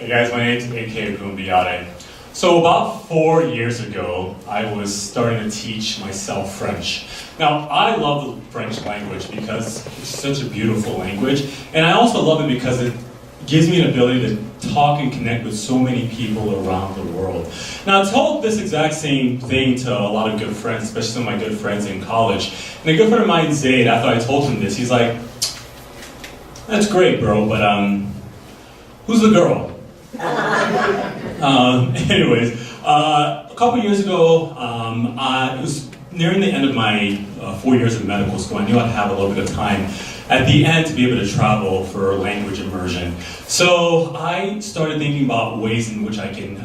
Hey guys, my name's AK Agunbiade. So about 4 years ago, I was starting to teach myself French. Now, I love the French language because it's such a beautiful language, and I also love it because it gives me an ability to talk and connect with so many people around the world. Now, I told this exact same thing to a lot of good friends, especially some of my good friends in college. And a good friend of mine, Zaid, after I told him this, he's like, "That's great, bro, but who's the girl?" Anyways, a couple years ago, it was nearing the end of my 4 years of medical school. I knew I'd have a little bit of time at the end to be able to travel for language immersion. So I started thinking about ways in which I can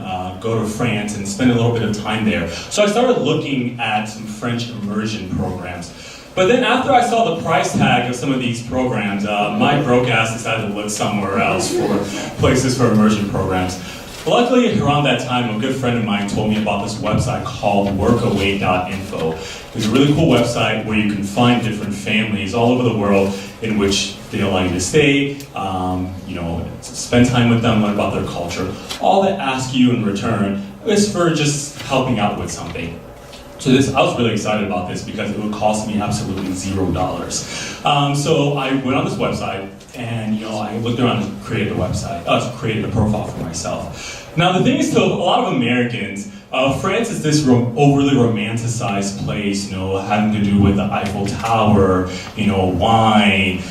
go to France and spend a little bit of time there. So I started looking at some French immersion programs. But then after I saw the price tag of some of these programs, my broke ass decided to look somewhere else for places for immersion programs. Luckily, around that time, a good friend of mine told me about this website called workaway.info. It's a really cool website where you can find different families all over the world in which they allow you to stay, spend time with them, learn about their culture. All they ask you in return is for just helping out with something. So I was really excited about this because it would cost me absolutely $0. So I went on this website and I looked around and created a profile for myself. Now the thing is, to a lot of Americans, France is this overly romanticized place, having to do with the Eiffel Tower, wine,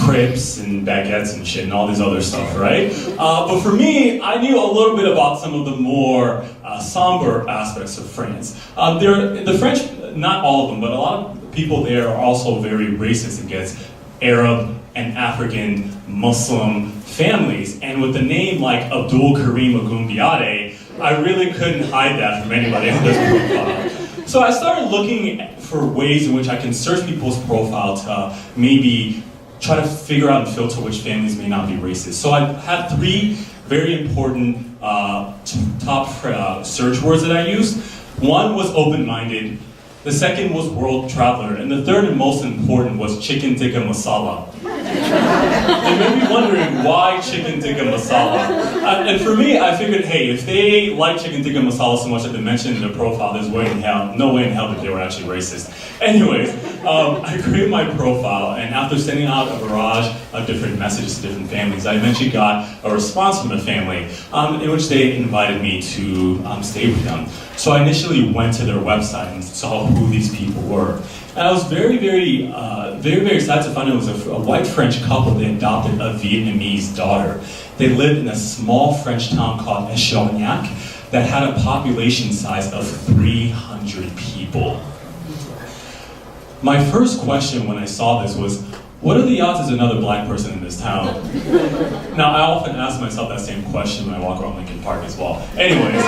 crepes and baguettes and shit and all this other stuff, right? But for me, I knew a little bit about some of the more somber aspects of France. The French, not all of them, but a lot of people there are also very racist against Arab and African Muslim families. And with a name like Abdul Karim Agunbiade, I really couldn't hide that from anybody on this profile. So I started looking for ways in which I can search people's profile to maybe try to figure out and filter which families may not be racist. So I had 3 very important top search words that I used. One was open-minded, the second was world traveler, and the third and most important was chicken tikka masala. They may be wondering why chicken tikka masala. And for me, I figured, hey, if they like chicken tikka masala so much that they mentioned in their profile, there's no way in hell that they were actually racist. Anyways, I created my profile, and after sending out a barrage of different messages to different families, I eventually got a response from a family in which they invited me to stay with them. So I initially went to their website and saw who these people were. And I was very, very excited to find out it was a white French couple that adopted a Vietnamese daughter. They lived in a small French town called Echognac that had a population size of 300 people. My first question when I saw this was, what are the odds there's another black person in this town? Now, I often ask myself that same question when I walk around Lincoln Park as well. Anyways,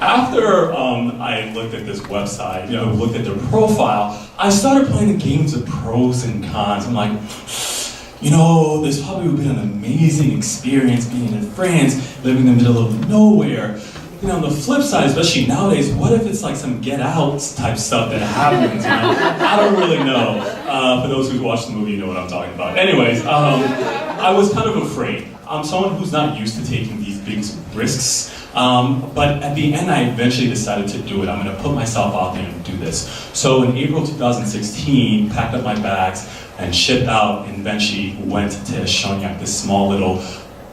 after I looked at this website, looked at their profile, I started playing the games of pros and cons. I'm like, this probably would be an amazing experience being in France, living in the middle of nowhere. On the flip side, especially nowadays, what if it's like some Get Out type stuff that happens, I don't really know. For those who watched the movie, you know what I'm talking about. Anyways, I was kind of afraid. I'm someone who's not used to taking these big risks, but at the end, I eventually decided to do it. I'm gonna put myself out there and do this. So in April 2016, packed up my bags and shipped out and eventually went to Echognac, this small little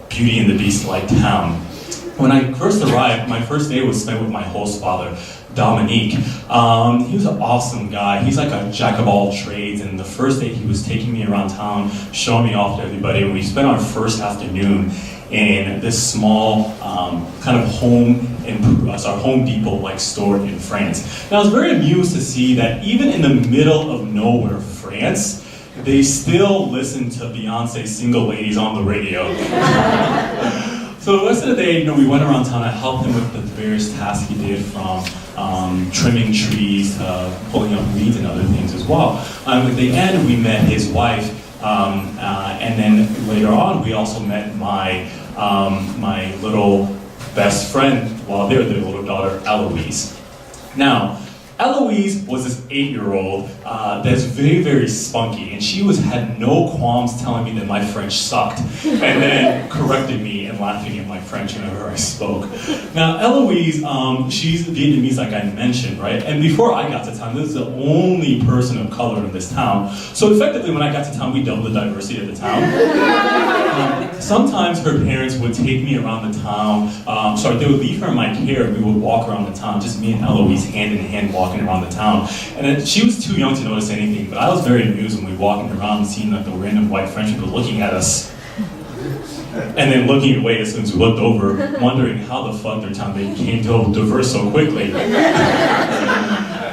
Beauty and the Beast-like town. When I first arrived, my first day was spent with my host father, Dominique. He was an awesome guy. He's like a jack of all trades, and the first day he was taking me around town, showing me off to everybody, and we spent our first afternoon in this small kind of Home Depot-like store in France. And I was very amused to see that even in the middle of nowhere, France, they still listen to Beyonce's Single Ladies on the radio. So the rest of the day, we went around town. I helped him with the various tasks he did, from trimming trees to pulling up weeds and other things as well. At the end, we met his wife, and then later on, we also met my little best friend while they were their little daughter, Eloise. Now, Eloise was this 8-year-old that's very, very spunky, and she had no qualms telling me that my French sucked, and then correcting me and laughing at my French whenever I spoke. Now, Eloise, she's Vietnamese, like I mentioned, right? And before I got to town, this is the only person of color in this town. So effectively, when I got to town, we doubled the diversity of the town. Sometimes her parents would take me around the town. They would leave her in my care, and we would walk around the town, just me and Eloise, hand in hand, walking around the town. And then, she was too young to notice anything, but I was very amused when we were walking around and seeing like the random white French people looking at us. And then looking away as soon as we looked over, wondering how the fuck their town became so diverse so quickly.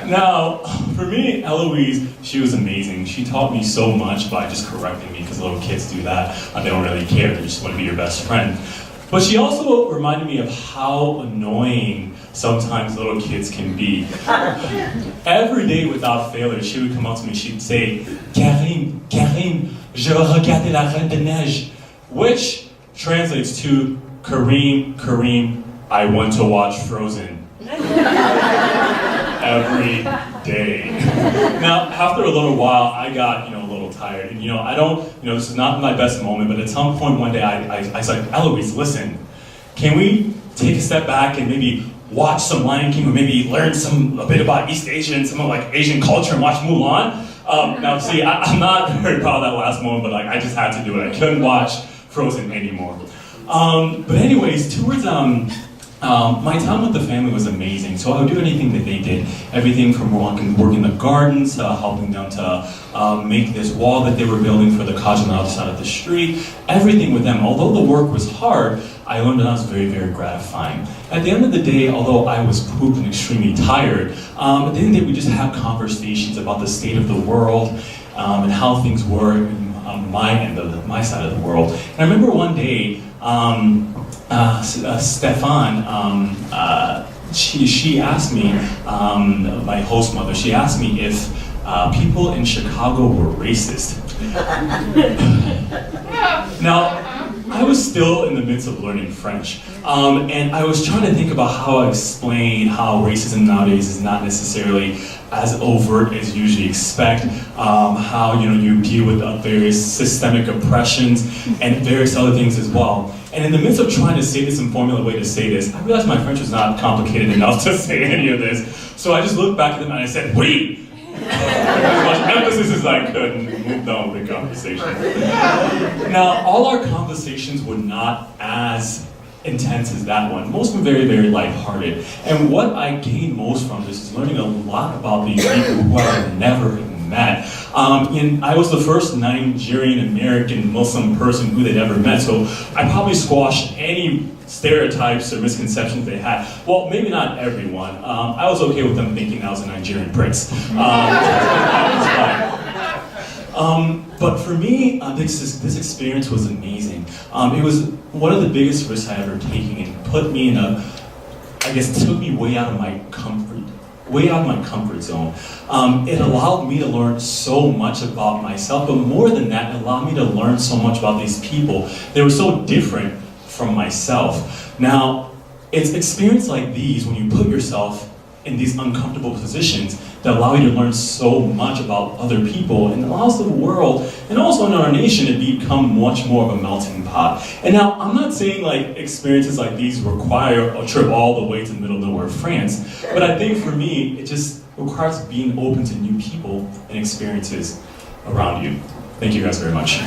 Now, for me, Eloise, she was amazing. She taught me so much by just correcting me, because little kids do that. They don't really care, they just want to be your best friend. But she also reminded me of how annoying sometimes little kids can be. Every day without failure, she would come up to me, she'd say, Karim, je vais regarder la Reine de Neige, which translates to, Kareem, I want to watch Frozen. Every day. Now, after a little while, I got, a little tired. And, I don't, this is not my best moment, but at some point one day, I was like, Eloise, listen, can we take a step back and maybe watch some Lion King, or maybe learn a bit about East Asia and some of like Asian culture and watch Mulan? Now, see, I'm not very proud of that last moment, but like I just had to do it. I couldn't watch Frozen anymore. But anyways, towards my time with the family was amazing, so I would do anything that they did. Everything from working the gardens, helping them to make this wall that they were building for the cottage on the other side of the street. Everything with them. Although the work was hard, I learned that it was very, very gratifying. At the end of the day, although I was pooped and extremely tired, at the end of the day we just have conversations about the state of the world and how things were on my side of the world. And I remember one day, Stefan, she asked me, my host mother, she asked me if people in Chicago were racist. Now, I was still in the midst of learning French, and I was trying to think about how I explain how racism nowadays is not necessarily as overt as you usually expect, how you deal with various systemic oppressions and various other things as well. And in the midst of trying to say this and formulate a way to say this, I realized my French was not complicated enough to say any of this. So I just looked back at them and I said, "Oui!" As much emphasis as I could, and moved on with the conversation. Now, all our conversations were not as intense as that one. Most were very, very lighthearted. And what I gained most from this is learning a lot about these people who I've never met. And I was the first Nigerian American Muslim person who they'd ever met, so I probably squashed any stereotypes or misconceptions they had. Well, maybe not everyone. I was okay with them thinking I was a Nigerian prince. But for me, this experience was amazing. It was one of the biggest risks I ever taken, and put me in took me way out of my comfort zone. It allowed me to learn so much about myself, but more than that, it allowed me to learn so much about these people. They were so different from myself. Now, it's experiences like these, when you put yourself in these uncomfortable positions, that allow you to learn so much about other people, and allows the world, and also in our nation, to become much more of a melting pot. And now, I'm not saying like experiences like these require a trip all the way to the middle of nowhere, France, but I think for me, it just requires being open to new people and experiences around you. Thank you guys very much.